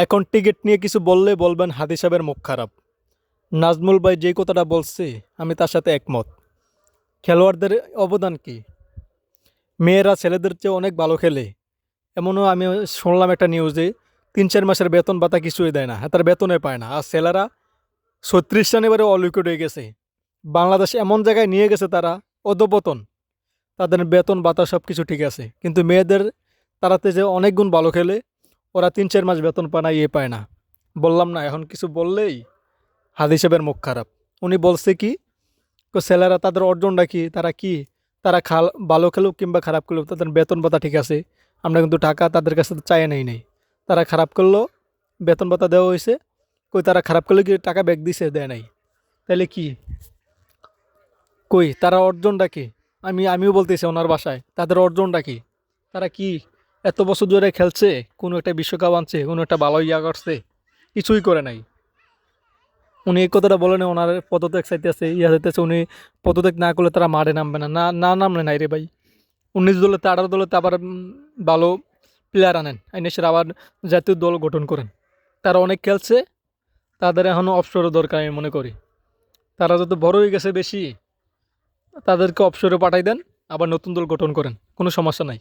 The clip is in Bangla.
এখন টিকিট নিয়ে কিছু বললে বলবেন হাদি সাহেবের মুখ খারাপ। নাজমুল ভাই যে কথাটা বলছে আমি তার সাথে একমত। খেলোয়াড়দের অবদান কি? মেয়েরা ছেলেদের চেয়ে অনেক ভালো খেলে। এমনও আমি শুনলাম একটা নিউজে 3-4 মাসের বেতন ভাতা কিছুই দেয় না, তার বেতনে পায় না। আর ছেলেরা 36 রান এবারে অল উইকেট হয়ে গেছে। বাংলাদেশ এমন জায়গায় নিয়ে গেছে তারা, অধপতন। তাদের বেতন ভাতা সব কিছু ঠিক আছে, কিন্তু মেয়েদের তারাতে যে অনেক গুণ ভালো খেলে, ওরা 3-4 মাস বেতন পায় না, ইয়ে পায় না। বললাম না, এখন কিছু বললেই হাদি সাহেবের মুখ খারাপ। উনি বলছে কি, ছেলেরা তাদের অর্জনটা কি, তারা কি, তারা ভালো খেলুক কিংবা খারাপ খেলুক তাদের বেতন ভাতা ঠিক আছে। আমরা কিন্তু টাকা তাদের কাছে চাই নাই। তারা খারাপ করলেও বেতন ভাতা দেওয়া হয়েছে। কই তারা খারাপ করলে কি টাকা ব্যাক দিছে? দেয় নাই। তাহলে কি, কই তারা অর্জনটা কি? আমিও বলতেছি ওনার বাসায় তাদের অর্জনটা কি? তারা কি এত বছর ধরে খেলছে, কোনো একটা বিশ্বকাপ আনছে, কোনো একটা ভালো ইয়া করছে? কিছুই করে নাই। উনি এই কথাটা বলেন, ওনার পদত্যাগ চাইতেছে, ইয়া চাইতেছে। উনি পদত্যাগ না করলে তারা মাঠে নামবে না, না না নামলে নাই রে ভাই। 19 দলেতে 18 দলেতে আবার ভালো প্লেয়ার আনেন, আইনে সেরা আবার জাতীয় দল গঠন করেন। তারা অনেক খেলছে, তাদের এখনও অবসরও দরকার আমি মনে করি। তারা যত বড় হয়ে গেছে বেশি, তাদেরকে অবসরে পাঠাই দেন, আবার নতুন দল গঠন করেন, কোনো সমস্যা নাই।